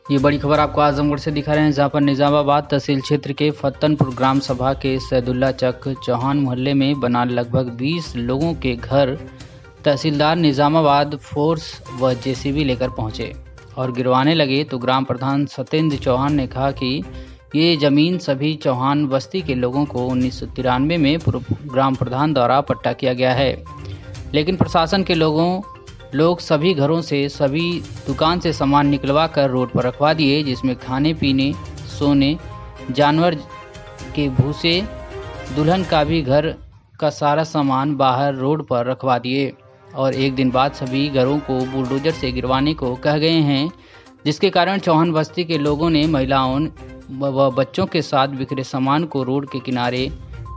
ये बड़ी खबर आपको आजमगढ़ से दिखा रहे हैं, जहां पर निजामाबाद तहसील क्षेत्र के फत्तनपुर ग्राम सभा के सैदुल्ला चक चौहान मोहल्ले में बना लगभग 20 लोगों के घर तहसीलदार निजामाबाद फोर्स व जेसीबी लेकर पहुंचे और गिरवाने लगे तो ग्राम प्रधान सत्येंद्र चौहान ने कहा कि ये जमीन सभी चौहान बस्ती के लोगों को 1993 में पूर्व ग्राम प्रधान द्वारा पट्टा किया गया है। लेकिन प्रशासन के लोग सभी घरों से सभी दुकान से सामान निकलवा कर रोड पर रखवा दिए, जिसमें खाने पीने, सोने, जानवर के भूसे, दुल्हन का भी घर का सारा सामान बाहर रोड पर रखवा दिए और एक दिन बाद सभी घरों को बुलडोजर से गिरवाने को कह गए हैं, जिसके कारण चौहान बस्ती के लोगों ने महिलाओं व बच्चों के साथ बिखरे सामान को रोड के किनारे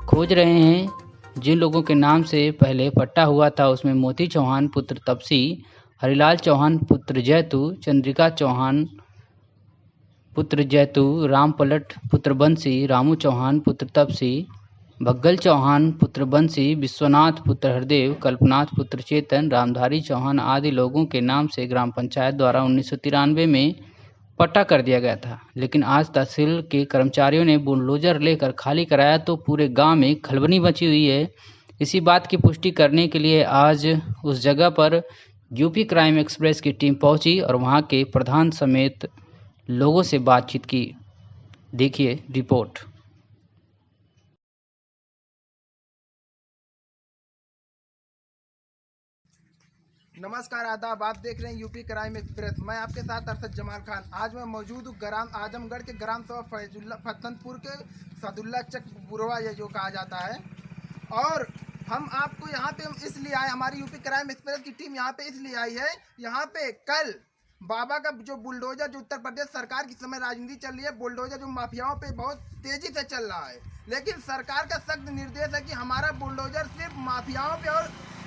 खोज रहे हैं। जिन लोगों के नाम से पहले पट्टा हुआ था उसमें मोती चौहान पुत्र तपसी, हरिलाल चौहान पुत्र जैतू, चंद्रिका चौहान पुत्र जैतू, राम पलट पुत्र बंसी, रामू चौहान पुत्र तपसी, भग्गल चौहान पुत्र बंसी, विश्वनाथ पुत्र हरदेव, कल्पनाथ पुत्र चेतन, रामधारी चौहान आदि लोगों के नाम से ग्राम पंचायत द्वारा 1993 में पट्टा कर दिया गया था। लेकिन आज तहसील के कर्मचारियों ने बुलडोजर लेकर खाली कराया तो पूरे गांव में खलबली मची हुई है। इसी बात की पुष्टि करने के लिए आज उस जगह पर यूपी क्राइम एक्सप्रेस की टीम पहुंची और वहां के प्रधान समेत लोगों से बातचीत की। देखिए रिपोर्ट। नमस्कार, आदाब। आप देख रहे हैं यूपी क्राइम एक्सप्रेस। मैं आपके साथ अरशद जमाल खान। आज मैं मौजूद हूँ ग्राम आजमगढ़ के ग्राम सभा फत्तनपुर के सैदुल्ला चक बुरवा, ये जो कहा जाता है। और हम आपको यहाँ पे हम इसलिए आए, हमारी यूपी क्राइम एक्सप्रेस की टीम यहाँ पे इसलिए आई है। यहाँ पे कल बाबा का जो बुलडोजर, जो उत्तर प्रदेश सरकार की समय राजनीति चल रही है, बुलडोजर जो माफियाओं पे बहुत तेजी से चल रहा है, लेकिन सरकार का सख्त निर्देश है कि हमारा बुलडोजर सिर्फ माफियाओं पे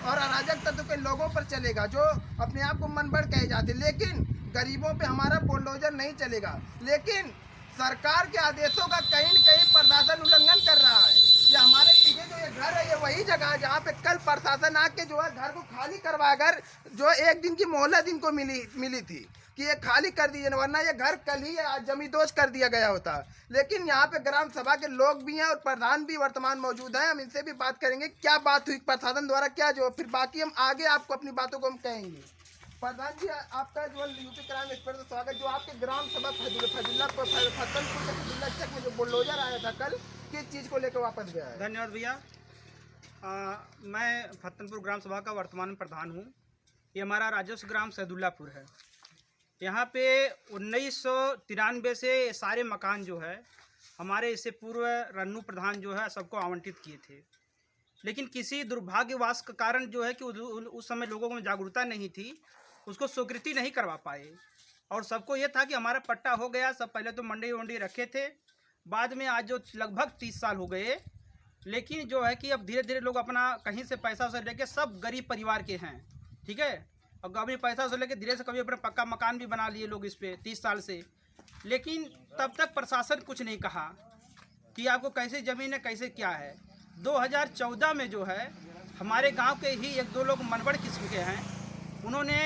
और अराजक तत्व के लोगों पर चलेगा, जो अपने आप को मनबड़ कहे जाते, लेकिन गरीबों पे हमारा बुलडोजर नहीं चलेगा। लेकिन सरकार के आदेशों का कहीं न कहीं प्रशासन उल्लंघन कर रहा है। ये हमारे पीछे जो ये घर है, ये वही जगह है जहाँ पे कल प्रशासन आके जो है घर को खाली करवाकर जो एक दिन की मोहलत इनको मिली थी कि ये खाली कर दीजिए, वरना ये घर कल ही जमींदोज कर दिया गया होता। लेकिन यहाँ पे ग्राम सभा के लोग भी हैं और प्रधान भी वर्तमान मौजूद हैं। हम इनसे भी बात करेंगे क्या बात हुई प्रशासन द्वारा, क्या जो फिर बाकी हम आगे आपको अपनी बातों को हम कहेंगे। प्रधान जी, आपका जो यूपी क्राइम एक्सप्रेस में स्वागत। जो आपके ग्राम सभा फत्तनपुर के में जो बुलडोजर आया था कल, किस चीज़ को लेकर वापस गया है? धन्यवाद भैया। मैं फत्तनपुर ग्राम सभा का वर्तमान प्रधान हूँ। ये हमारा राजस्व ग्राम सैदुल्लापुर है। यहाँ पे 1993 से सारे मकान जो है हमारे इससे पूर्व रन्नू प्रधान जो है सबको आवंटित किए थे, लेकिन किसी दुर्भाग्यवश के कारण जो है कि उस समय लोगों में जागरूकता नहीं थी, उसको स्वीकृति नहीं करवा पाए। और सबको ये था कि हमारा पट्टा हो गया। सब पहले तो मंडी वंडी रखे थे, बाद में आज जो लगभग 30 साल हो गए, लेकिन जो है कि अब धीरे धीरे लोग अपना कहीं से पैसा से लेके, सब गरीब परिवार के हैं, ठीक है, और कभी पैसा से लेके धीरे से कभी अपना पक्का मकान भी बना लिए लोग इस पे 30 साल से। लेकिन तब तक प्रशासन कुछ नहीं कहा कि आपको कैसे ज़मीन है, कैसे क्या है। 2014 में जो है हमारे गांव के ही एक दो लोग मनबड़ किस्म के हैं, उन्होंने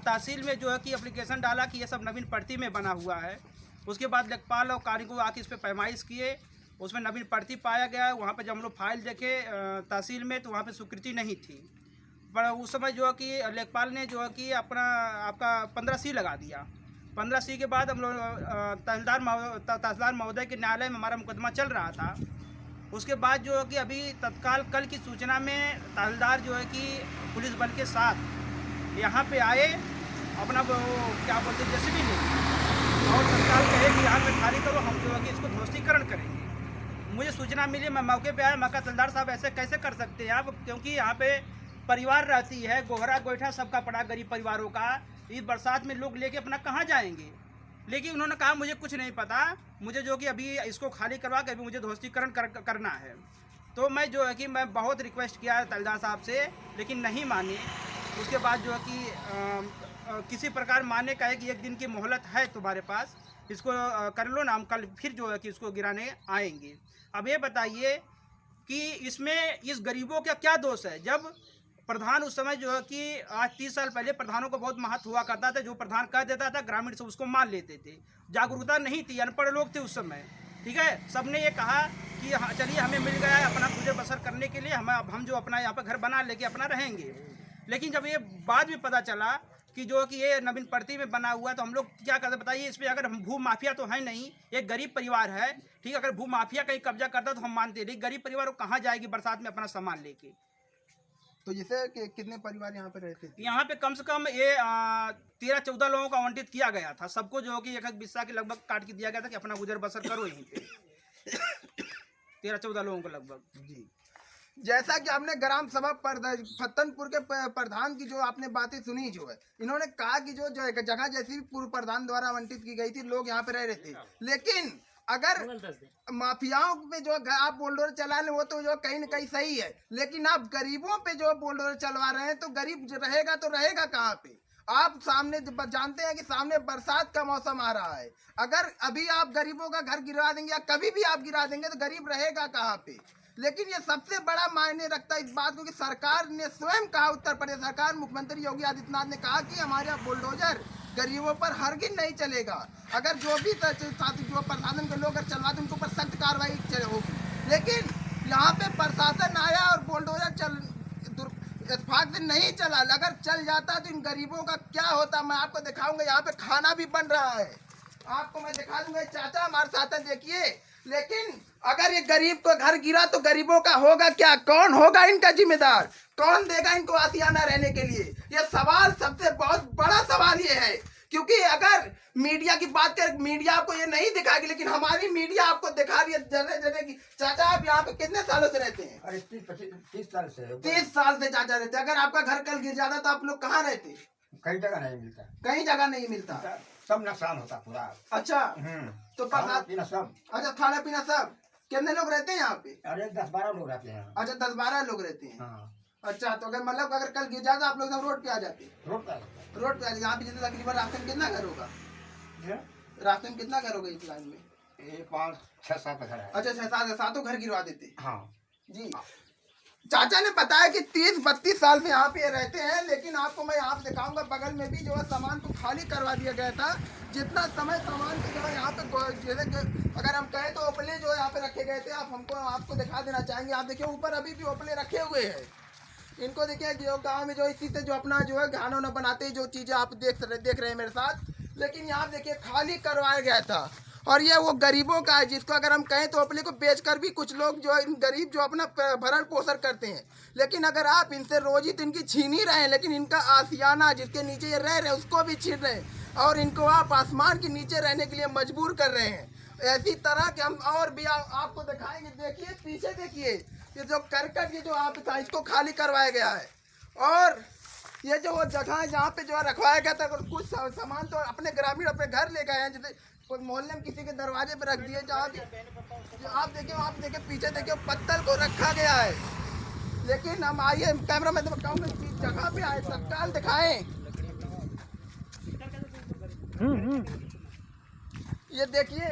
तहसील में जो है कि एप्लीकेशन डाला कि ये सब नवीन पड़ती में बना हुआ है। उसके बाद लेखपाल और कारीगर आके इस पर पैमाइश किए, उसमें नवीन पड़ती पाया गया। वहाँ पर जब हम लोग फाइल देखे तहसील में, तो वहाँ पर स्वीकृति नहीं थी। पर उस समय जो है कि लेखपाल ने जो है कि आपका 15C लगा दिया। 15C के बाद हम लोग तहसीलदार महोदय के न्यायालय में हमारा मुकदमा चल रहा था। उसके बाद जो है कि अभी तत्काल कल की सूचना में तहसीलदार जो है कि पुलिस बल के साथ यहाँ पे आए, अपना वो क्या बोलते हैं जेसीबी ले, और तत्काल कहे कि यहाँ पे खाली करो, हम जो है कि इसको ध्वस्तीकरण करेंगे। मुझे सूचना मिली, मैं मौके पे आया। मैं कहा तहसीलदार साहब ऐसे कैसे कर सकते हैं आप, क्योंकि यहाँ पे परिवार रहती है, गोहरा गोईठा सबका पड़ा गरीब परिवारों का, इस बरसात में लोग लेके अपना कहाँ जाएंगे। लेकिन उन्होंने कहा मुझे कुछ नहीं पता, मुझे जो कि अभी इसको खाली करवा के अभी मुझे ध्वस्तीकरण करना है। तो मैं जो है कि मैं बहुत रिक्वेस्ट किया तहसीलदार साहब से, लेकिन नहीं माने। उसके बाद जो है कि किसी प्रकार माने कहे कि एक दिन की मोहलत है तुम्हारे पास, इसको कर लो ना, हम कल फिर जो है कि इसको गिराने आएंगे। अब ये बताइए कि इसमें इस गरीबों का क्या दोष है, जब प्रधान उस समय जो है कि आज 30 साल पहले प्रधानों को बहुत महत्व हुआ करता था। जो प्रधान कह देता था ग्रामीण सब उसको मान लेते थे। जागरूकता नहीं थी, अनपढ़ लोग थे उस समय। ठीक है, सबने ये कहा कि हाँ चलिए हमें मिल गया है अपना गुजर बसर करने के लिए, हम जो अपना यहाँ पर घर बना लेके अपना रहेंगे। लेकिन जब ये बाद में पता चला कि जो कि ये नवीन पड़ती में बना हुआ है, तो हम लोग क्या करते बताइए। इस पर अगर हम भू माफिया तो है नहीं, एक गरीब परिवार है। ठीक है, अगर भू माफिया कहीं कब्जा करता तो हम मानते, लेकिन गरीब परिवार वो कहाँ जाएगी बरसात में अपना सामान लेके। तो जैसे कि कितने परिवार यहाँ पे रहते थे? यहाँ पे कम से कम ये 13-14 लोगों को आवंटित किया गया था। सबको जो कि 1 बिस्सा के लगभग काट के दिया गया था कि अपना गुजर बसर करो यहीं पे। 13-14 लोगों को लगभग। जी, जैसा कि आपने ग्राम सभा फत्तनपुर के प्रधान की जो आपने बातें सुनी, जो है इन्होंने कहा कि जो जगह जैसी भी पूर्व प्रधान द्वारा आवंटित की गई थी, लोग यहाँ पे रह रहे थे। लेकिन अगर माफियाओं पे जो आप बुलडोजर चला रहे वो तो जो कहीं न कहीं सही है, लेकिन आप गरीबों पे जो बुलडोजर चलवा रहे हैं तो गरीब रहेगा तो रहेगा कहाँ पे? आप सामने जानते हैं कि सामने बरसात का मौसम आ रहा है। अगर अभी आप गरीबों का घर गिरा देंगे या कभी भी आप गिरा देंगे तो गरीब रहेगा कहाँ पे? लेकिन ये सबसे बड़ा मायने रखता है इस बात को कि सरकार ने स्वयं कहा, उत्तर प्रदेश सरकार मुख्यमंत्री योगी आदित्यनाथ ने कहा कि हमारा बुलडोजर गरीबों पर हरगिज नहीं चलेगा। अगर जो भी जो प्रशासन के लोग अगर चलवाते उनके ऊपर सख्त कार्रवाई होगी। लेकिन यहाँ पे प्रशासन आया और बुलडोजर इत्तेफाक से नहीं चला। अगर चल जाता तो इन गरीबों का क्या होता मैं आपको दिखाऊंगा। यहाँ पे खाना भी बन रहा है, आपको मैं दिखा दूंगा। चाचा हमारे साथ देखिए। लेकिन अगर ये गरीब को घर गिरा तो गरीबों का होगा क्या? कौन होगा इनका जिम्मेदार? कौन देगा इनको आशियाना रहने के लिए? ये सवाल सबसे बहुत बड़ा सवाल ये है, क्योंकि अगर मीडिया की बात करें, मीडिया आपको ये नहीं दिखाएगी, लेकिन हमारी मीडिया आपको दिखा रही है जगह की। चाचा आप यहाँ पे कितने सालों से रहते हैं? अरे 30 साल से। 30 साल से चाचा रहते हैं। अगर आपका घर कल गिर जाता तो आप लोग कहाँ रहते? कई जगह नहीं मिलता, कहीं जगह नहीं मिलता, सब नुकसान होता पूरा। अच्छा, तो खाना पीना सब। अच्छा, खाना पीना सब। कितने लोग रहते हैं यहाँ पे? अरे 10-12 लोग रहते हैं। अच्छा, 10-12 लोग रहते हैं। हाँ। अच्छा, तो अगर मतलब अगर कल गिर जाता आप लोग एकदम रोड पे आ जाते? रोड पे रोड पे आ जाते। यहाँ पे जितने तकरीबन रास्ते में कितना घर होगा? रास्ते में कितना घर होगा इस लाइन में? 5-6-7 घर है। अच्छा, 6-7 सातों घर गिरवा देते? हाँ जी। चाचा ने बताया कि 30-32 साल से यहाँ पे रहते हैं। लेकिन आपको मैं यहाँ पे दिखाऊंगा, बगल में भी जो है सामान को खाली करवा दिया गया था। जितना समय सामान के जो है यहाँ पे जैसे अगर हम कहें तो ओपले जो है यहाँ पे रखे गए थे। आपको दिखा देना चाहेंगे। आप देखिए ऊपर अभी भी ओपले रखे हुए हैं। इनको देखिए जो गाँव में जो इसी से जो अपना जो है खाना वाना बनाते हैं, जो चीज़ें आप देख रहे हैं मेरे साथ। लेकिन यहाँ देखिए खाली करवाया गया था। और ये वो गरीबों का है, जिसको अगर हम कहें तो अपने को बेचकर भी कुछ लोग जो इन गरीब जो अपना भरण पोषण करते हैं। लेकिन अगर आप इनसे रोजी तो इनकी छीन ही रहे हैं, लेकिन इनका आशियाना जिसके नीचे ये रह रहे हैं उसको भी छीन रहे हैं, और इनको आप आसमान के नीचे रहने के लिए मजबूर कर रहे हैं। ऐसी तरह के हम और भी आपको दिखाएंगे। देखिए पीछे देखिए, ये जो करकट ये जो आप था इसको खाली करवाया गया है। और ये जो वो जगह है जहाँ पे जो है रखवाया गया था, कुछ सामान तो अपने ग्रामीण अपने घर ले गए हैं, जैसे कोई मोहल्ले में किसी के दरवाजे पे रख दिए। जहाँ आप देखिए पीछे देखिए पत्थर को रखा गया है। लेकिन हम आइए कैमरा में दिखाऊंगा जगह पे आए तत्काल दिखाएं। ये देखिए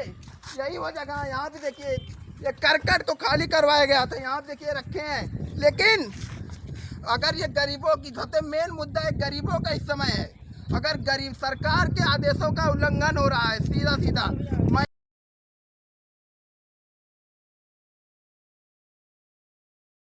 यही वो जगह है। यहाँ पे देखिए ये करकट को खाली करवाया गया था, यहाँ पे देखिए रखे हैं। लेकिन अगर ये गरीबों की सबसे मेन मुद्दा है, गरीबों का इस समय है। अगर गरीब सरकार के आदेशों का उल्लंघन हो रहा है सीधा